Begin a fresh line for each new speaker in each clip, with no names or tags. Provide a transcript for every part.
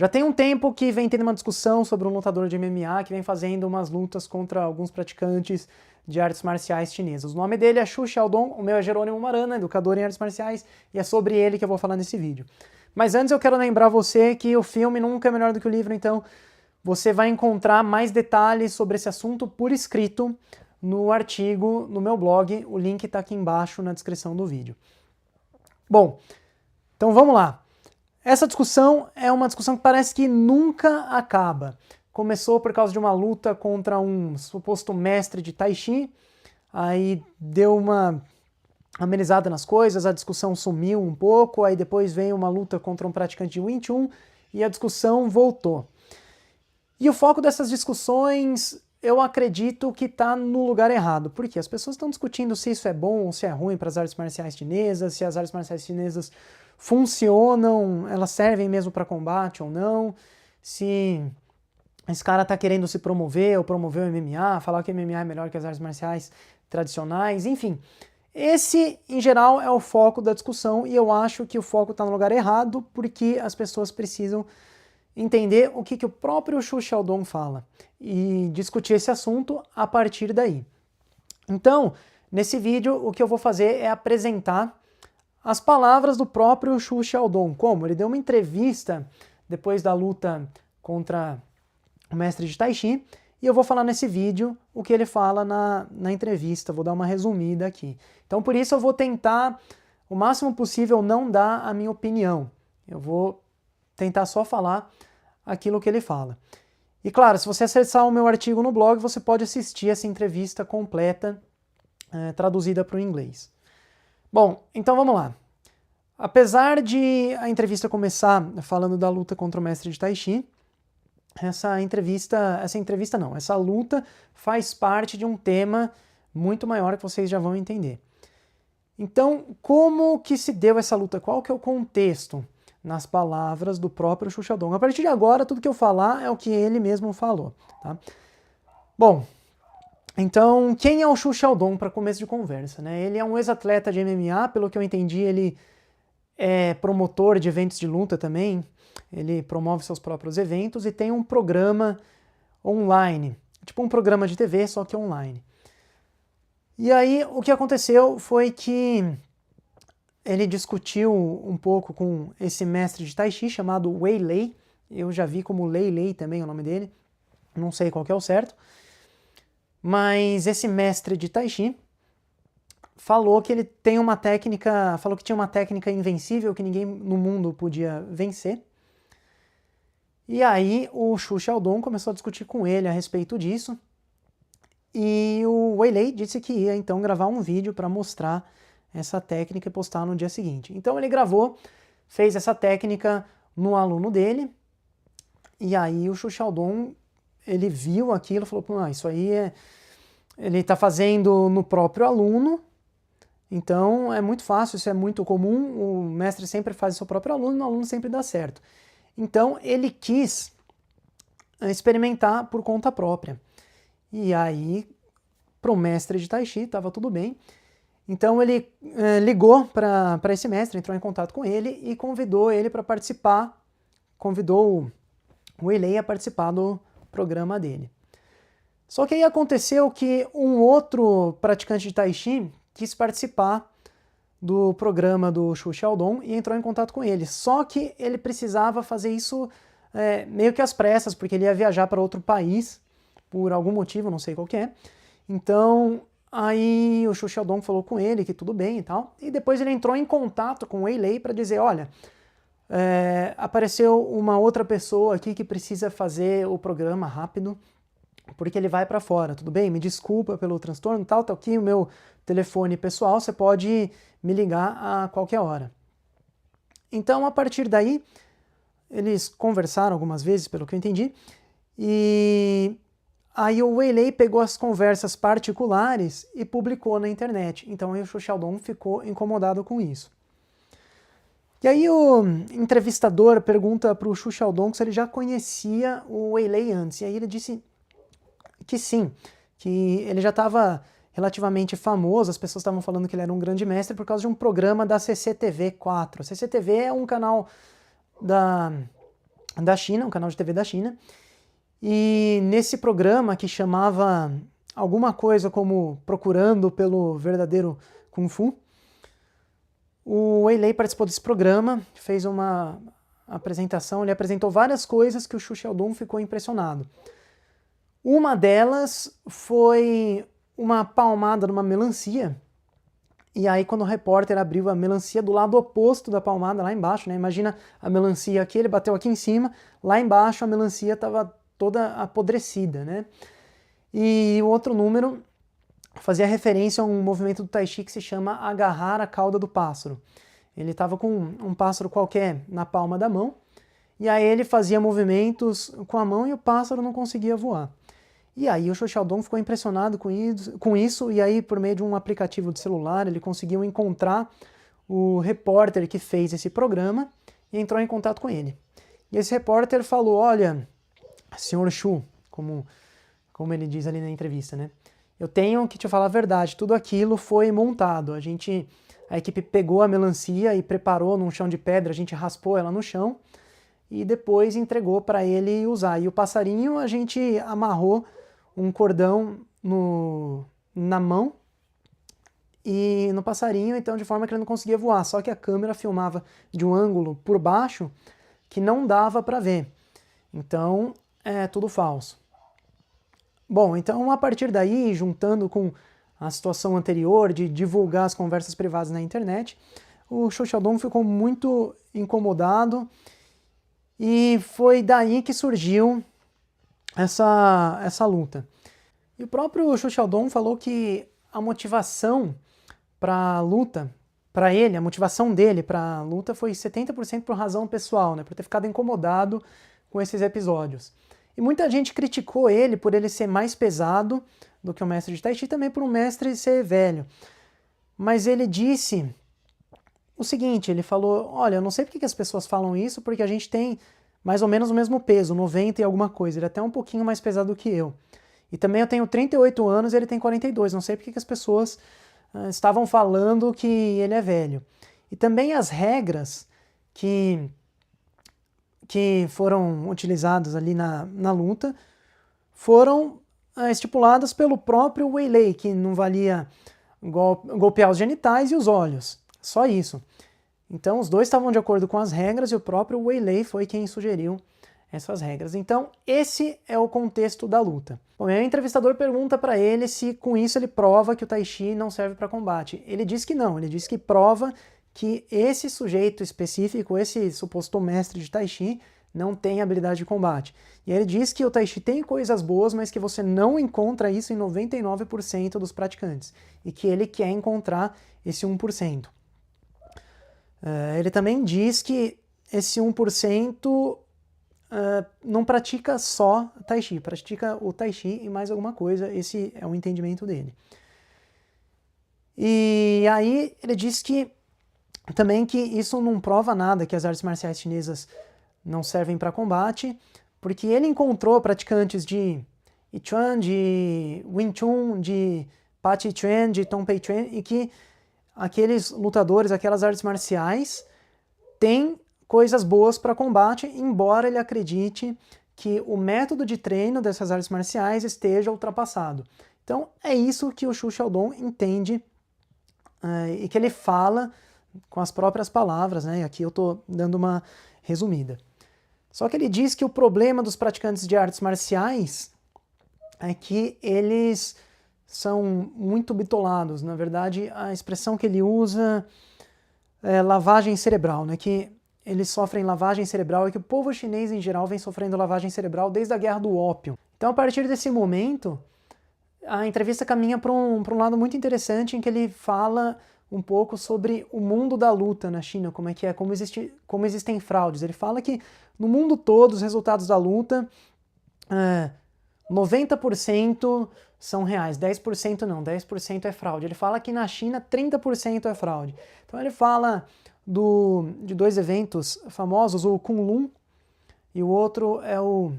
Já tem um tempo que vem tendo uma discussão sobre um lutador de MMA que vem fazendo umas lutas contra alguns praticantes de artes marciais chinesas. O nome dele é Xu Xiaodong, o meu é Jerônimo Marana, educador em artes marciais, e é sobre ele que eu vou falar nesse vídeo. Mas antes eu quero lembrar você que o filme nunca é melhor do que o livro, então você vai encontrar mais detalhes sobre esse assunto por escrito no artigo no meu blog, o link está aqui embaixo na descrição do vídeo. Bom, então vamos lá. Essa discussão é uma discussão que parece que nunca acaba. Começou por causa de uma luta contra um suposto mestre de Tai Chi, aí deu uma amenizada nas coisas, a discussão sumiu um pouco, aí depois veio uma luta contra um praticante de Wing Chun e a discussão voltou. E o foco dessas discussões, eu acredito que está no lugar errado. Por quê? As pessoas estão discutindo se isso é bom ou se é ruim para as artes marciais chinesas, se as artes marciais chinesas funcionam, elas servem mesmo para combate ou não, se esse cara está querendo se promover ou promover o MMA, falar que o MMA é melhor que as artes marciais tradicionais, enfim. Esse, em geral, é o foco da discussão e eu acho que o foco está no lugar errado porque as pessoas precisam entender o que o próprio Xu Xiaodong fala e discutir esse assunto a partir daí. Então, nesse vídeo, o que eu vou fazer é apresentar as palavras do próprio Xu Xiaodong. Como? Ele deu uma entrevista depois da luta contra o mestre de Tai Chi, e eu vou falar nesse vídeo o que ele fala na entrevista, vou dar uma resumida aqui. Então por isso eu vou tentar, o máximo possível, não dar a minha opinião. Eu vou tentar só falar aquilo que ele fala. E claro, se você acessar o meu artigo no blog, você pode assistir essa entrevista completa, traduzida para o inglês. Bom, então vamos lá. Apesar de a entrevista começar falando da luta contra o mestre de Tai Chi, essa luta faz parte de um tema muito maior que vocês já vão entender. Então, como que se deu essa luta? Qual que é o contexto? Nas palavras do próprio Xu Xiaodong. A partir de agora, tudo que eu falar é o que ele mesmo falou. Tá? Bom, então, quem é o Xu Xiaodong para começo de conversa? Né? Ele é um ex-atleta de MMA, pelo que eu entendi, ele é promotor de eventos de luta também, ele promove seus próprios eventos e tem um programa online, tipo um programa de TV, só que online. E aí, o que aconteceu foi que ele discutiu um pouco com esse mestre de Tai Chi chamado Wei Lei, eu já vi como Lei Lei também o nome dele, não sei qual que é o certo, mas esse mestre de Tai Chi falou que ele tem uma técnica, falou que tinha uma técnica invencível que ninguém no mundo podia vencer. E aí o Xu Xiaodong começou a discutir com ele a respeito disso. E o Wei Lei disse que ia então gravar um vídeo para mostrar essa técnica e postar no dia seguinte. Então ele gravou, fez essa técnica no aluno dele. E aí o Xu Xiaodong, ele viu aquilo e falou, isso aí ele está fazendo no próprio aluno. Então é muito fácil, isso é muito comum, o mestre sempre faz o seu próprio aluno e o aluno sempre dá certo. Então ele quis experimentar por conta própria. E aí, para o mestre de Tai Chi, estava tudo bem. Então ele ligou para esse mestre, entrou em contato com ele e convidou ele para participar, convidou o Wei Lei a participar do programa dele. Só que aí aconteceu que um outro praticante de Tai Chi quis participar do programa do Xu Xiaodong e entrou em contato com ele. Só que ele precisava fazer isso meio que às pressas, porque ele ia viajar para outro país, por algum motivo, não sei qual que é. Então, aí o Xu Xiaodong falou com ele que tudo bem e tal, e depois ele entrou em contato com o Wei Lei para dizer, olha, apareceu uma outra pessoa aqui que precisa fazer o programa rápido, porque ele vai para fora, tudo bem? Me desculpa pelo transtorno, tá aqui o meu telefone pessoal, você pode me ligar a qualquer hora. Então, a partir daí, eles conversaram algumas vezes, pelo que eu entendi, e aí o Wei Lei pegou as conversas particulares e publicou na internet. Então aí o Xu Xiaodong ficou incomodado com isso. E aí o entrevistador pergunta para o Xu Xiaodong se ele já conhecia o Wei Lei antes, e aí ele disse que sim, que ele já estava relativamente famoso, as pessoas estavam falando que ele era um grande mestre por causa de um programa da CCTV 4. A CCTV é um canal da da China, um canal de TV da China, e nesse programa que chamava alguma coisa como Procurando pelo Verdadeiro Kung Fu, o Wei participou desse programa, fez uma apresentação, ele apresentou várias coisas que o Xu Xiaodong ficou impressionado. Uma delas foi uma palmada numa melancia, e aí quando o repórter abriu a melancia do lado oposto da palmada, lá embaixo, né? Imagina a melancia aqui, ele bateu aqui em cima, lá embaixo a melancia estava toda apodrecida, né? E o outro número fazia referência a um movimento do Tai Chi que se chama agarrar a cauda do pássaro. Ele estava com um pássaro qualquer na palma da mão, e aí ele fazia movimentos com a mão e o pássaro não conseguia voar. E aí o Xu Xiaodong ficou impressionado com isso, e aí por meio de um aplicativo de celular ele conseguiu encontrar o repórter que fez esse programa e entrou em contato com ele. E esse repórter falou, olha, senhor Xu, como ele diz ali na entrevista, né? Eu tenho que te falar a verdade, tudo aquilo foi montado. A equipe pegou a melancia e preparou num chão de pedra, a gente raspou ela no chão e depois entregou para ele usar. E o passarinho a gente amarrou um cordão na mão e no passarinho, então de forma que ele não conseguia voar, só que a câmera filmava de um ângulo por baixo que não dava para ver. Então é tudo falso. Bom, então a partir daí, juntando com a situação anterior de divulgar as conversas privadas na internet, o Xu Xiaodong ficou muito incomodado e foi daí que surgiu essa luta. E o próprio Xu Xiaodong falou que a motivação para a luta, para ele, a motivação dele para a luta foi 70% por razão pessoal, né, por ter ficado incomodado com esses episódios. E muita gente criticou ele por ele ser mais pesado do que o mestre de Tai Chi, também por um mestre ser velho. Mas ele disse o seguinte, ele falou, olha, eu não sei porque que as pessoas falam isso, porque a gente tem mais ou menos o mesmo peso, 90 e alguma coisa, ele é até um pouquinho mais pesado do que eu. E também eu tenho 38 anos e ele tem 42, não sei porque que as pessoas estavam falando que ele é velho. E também as regras que foram utilizadas ali na luta foram estipuladas pelo próprio Wei, que não valia golpear os genitais e os olhos, só isso. Então os dois estavam de acordo com as regras e o próprio Wei foi quem sugeriu essas regras. Então esse é o contexto da luta. Bom, o entrevistador pergunta para ele se com isso ele prova que o Tai Chi não serve para combate. Ele diz que não, ele diz que prova que esse sujeito específico, esse suposto mestre de Tai Chi, não tem habilidade de combate. E ele diz que o Tai Chi tem coisas boas, mas que você não encontra isso em 99% dos praticantes. E que ele quer encontrar esse 1%. Ele também diz que esse 1% não pratica só Tai Chi, pratica o Tai Chi e mais alguma coisa, esse é o entendimento dele. E aí ele diz que também que isso não prova nada, que as artes marciais chinesas não servem para combate, porque ele encontrou praticantes de I Chuan, de Wing Chun, de Pa Chi Chuan, de Tong Pei Chuan, e que aqueles lutadores, aquelas artes marciais, têm coisas boas para combate, embora ele acredite que o método de treino dessas artes marciais esteja ultrapassado. Então é isso que o Xu Xiaodong entende e que ele fala com as próprias palavras, né? E aqui eu estou dando uma resumida. Só que ele diz que o problema dos praticantes de artes marciais é que eles são muito bitolados. Na verdade, a expressão que ele usa é lavagem cerebral, né? Que eles sofrem lavagem cerebral e que o povo chinês em geral vem sofrendo lavagem cerebral desde a Guerra do Ópio. Então, a partir desse momento, a entrevista caminha para um lado muito interessante em que ele fala um pouco sobre o mundo da luta na China, como existem fraudes. Ele fala que no mundo todo os resultados da luta, 90% são reais, 10% não, 10% é fraude. Ele fala que na China 30% é fraude. Então ele fala de dois eventos famosos, o Kunlun e o outro é o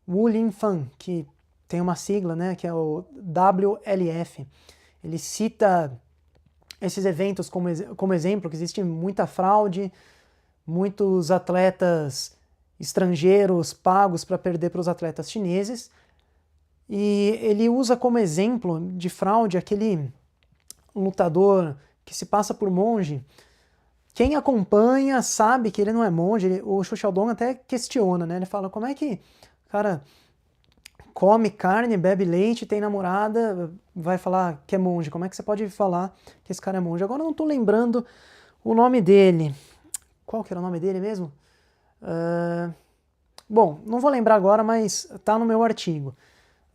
Wulinfan, que tem uma sigla, né, que é o WLF. Ele cita esses eventos como exemplo, que existe muita fraude, muitos atletas estrangeiros pagos para perder para os atletas chineses. E ele usa como exemplo de fraude aquele lutador que se passa por monge. Quem acompanha sabe que ele não é monge. O Xu Xiaodong até questiona, né? Ele fala, como é que o cara come carne, bebe leite, tem namorada, vai falar que é monge? Como é que você pode falar que esse cara é monge? Agora eu não estou lembrando o nome dele. Qual que era o nome dele mesmo? Bom, não vou lembrar agora, mas tá no meu artigo.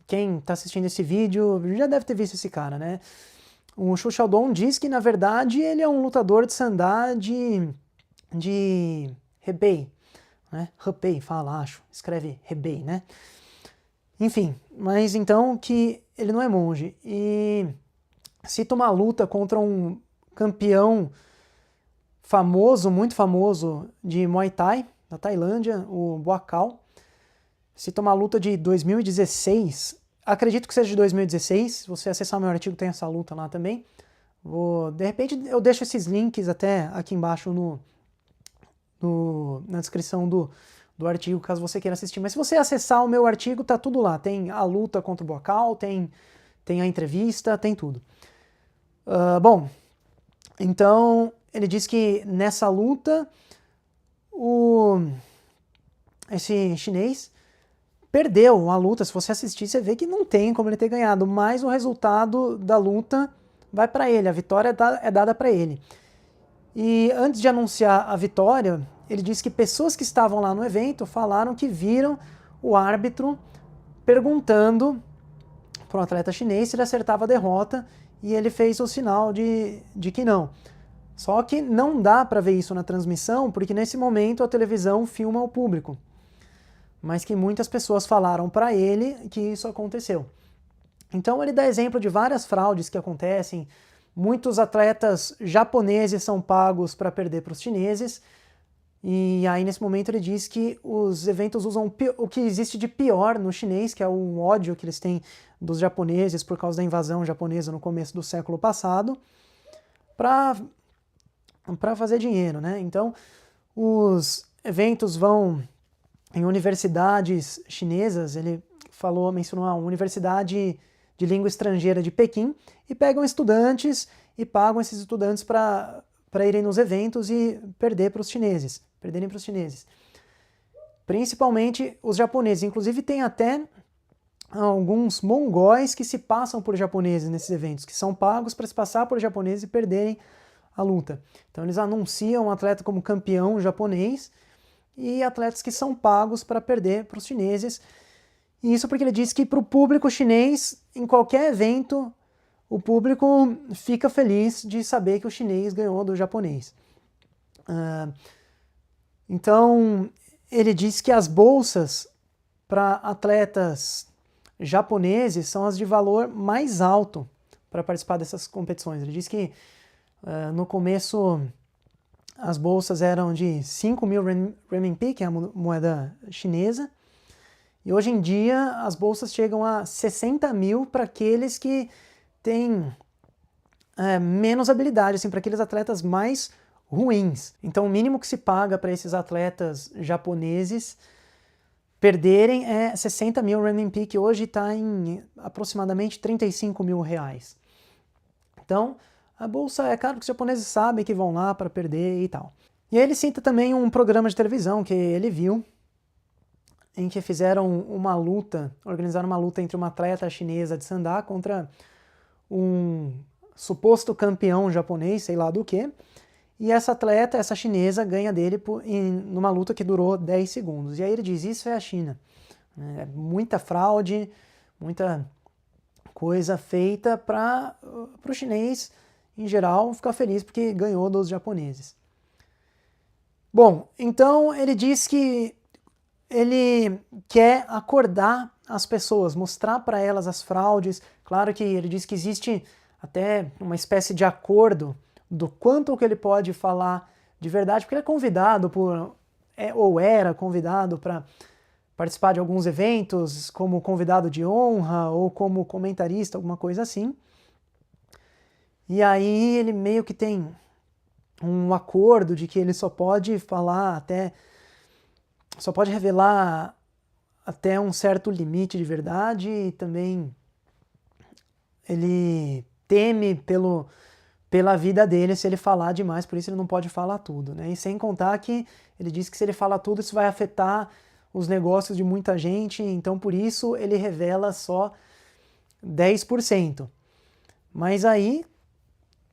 Quem está assistindo esse vídeo já deve ter visto esse cara, né? O Xu Xiaodong diz que, na verdade, ele é um lutador de sandá de Hebei, né? Hebei, fala, acho. Escreve Hebei, né? Enfim, mas então que ele não é monge. E cita uma luta contra um campeão famoso, muito famoso, de Muay Thai, da Tailândia, o Buakaw. Cita uma luta de 2016, acredito que seja de 2016, se você acessar meu artigo tem essa luta lá também. De repente eu deixo esses links até aqui embaixo na descrição do artigo, caso você queira assistir. Mas se você acessar o meu artigo, tá tudo lá. Tem a luta contra o Buakaw, tem a entrevista, tem tudo. Bom, então ele diz que nessa luta esse chinês perdeu a luta. Se você assistir, você vê que não tem como ele ter ganhado, mas o resultado da luta vai para ele, a vitória é dada para ele. E antes de anunciar a vitória, ele disse que pessoas que estavam lá no evento falaram que viram o árbitro perguntando para o atleta chinês se ele acertava a derrota, e ele fez o sinal de que não. Só que não dá para ver isso na transmissão, porque nesse momento a televisão filma o público. Mas que muitas pessoas falaram para ele que isso aconteceu. Então ele dá exemplo de várias fraudes que acontecem. Muitos atletas japoneses são pagos para perder para os chineses. E aí nesse momento ele diz que os eventos usam o que existe de pior no chinês, que é o ódio que eles têm dos japoneses por causa da invasão japonesa no começo do século passado, para fazer dinheiro, né? Então os eventos vão em universidades chinesas. Ele mencionou a Universidade de Língua Estrangeira de Pequim, e pegam estudantes e pagam esses estudantes para irem nos eventos e perderem para os chineses. Principalmente os japoneses. Inclusive tem até alguns mongóis que se passam por japoneses nesses eventos, que são pagos para se passar por japoneses e perderem a luta. Então eles anunciam um atleta como campeão japonês, e atletas que são pagos para perder para os chineses. E isso porque ele diz que para o público chinês, em qualquer evento, o público fica feliz de saber que o chinês ganhou do japonês. Então, ele diz que as bolsas para atletas japoneses são as de valor mais alto para participar dessas competições. Ele diz que no começo as bolsas eram de 5.000 renminbi, que é a moeda chinesa, e hoje em dia as bolsas chegam a 60 mil para aqueles que têm menos habilidade, assim, para aqueles atletas mais ruins. Então o mínimo que se paga para esses atletas japoneses perderem é 60.000 renminbi, que hoje está em aproximadamente 35 mil reais. Então a bolsa é cara porque os japoneses sabem que vão lá para perder e tal. E aí ele cita também um programa de televisão que ele viu, em que organizaram uma luta entre uma atleta chinesa de sandá contra um suposto campeão japonês, sei lá do que, e essa chinesa, ganha dele numa luta que durou 10 segundos. E aí ele diz, isso é a China. É muita fraude, muita coisa feita para o chinês, em geral, ficar feliz porque ganhou dos japoneses. Bom, então ele diz que ele quer acordar as pessoas, mostrar para elas as fraudes. Claro que ele diz que existe até uma espécie de acordo do quanto que ele pode falar de verdade, porque ele é convidado ou era convidado para participar de alguns eventos como convidado de honra ou como comentarista, alguma coisa assim. E aí ele meio que tem um acordo de que ele só pode falar até só pode revelar até um certo limite de verdade, e também ele teme pela vida dele se ele falar demais, por isso ele não pode falar tudo, né? E sem contar que ele diz que se ele falar tudo, isso vai afetar os negócios de muita gente, então por isso ele revela só 10%. Mas aí,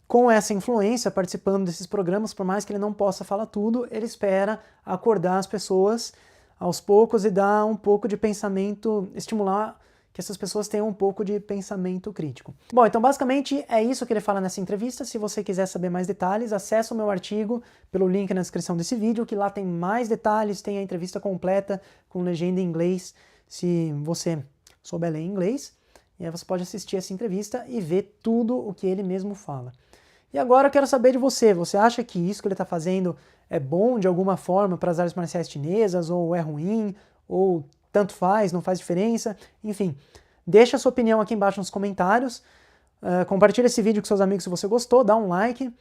com essa influência, participando desses programas, por mais que ele não possa falar tudo, ele espera acordar as pessoas aos poucos e dar um pouco de pensamento, estimular que essas pessoas tenham um pouco de pensamento crítico. Bom, então basicamente é isso que ele fala nessa entrevista. Se você quiser saber mais detalhes, acesse o meu artigo pelo link na descrição desse vídeo, que lá tem mais detalhes, tem a entrevista completa com legenda em inglês, se você souber ler inglês. E aí você pode assistir essa entrevista e ver tudo o que ele mesmo fala. E agora eu quero saber de você. Você acha que isso que ele está fazendo é bom de alguma forma para as artes marciais chinesas, ou é ruim, ou tanto faz, não faz diferença? Enfim, deixa a sua opinião aqui embaixo nos comentários. Compartilha esse vídeo com seus amigos se você gostou, dá um like.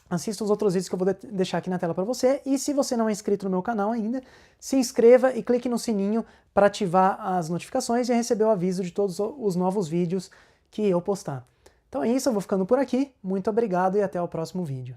Assista os outros vídeos que eu vou deixar aqui na tela para você. E se você não é inscrito no meu canal ainda, se inscreva e clique no sininho para ativar as notificações e receber o aviso de todos os novos vídeos que eu postar. Então é isso, eu vou ficando por aqui. Muito obrigado e até o próximo vídeo.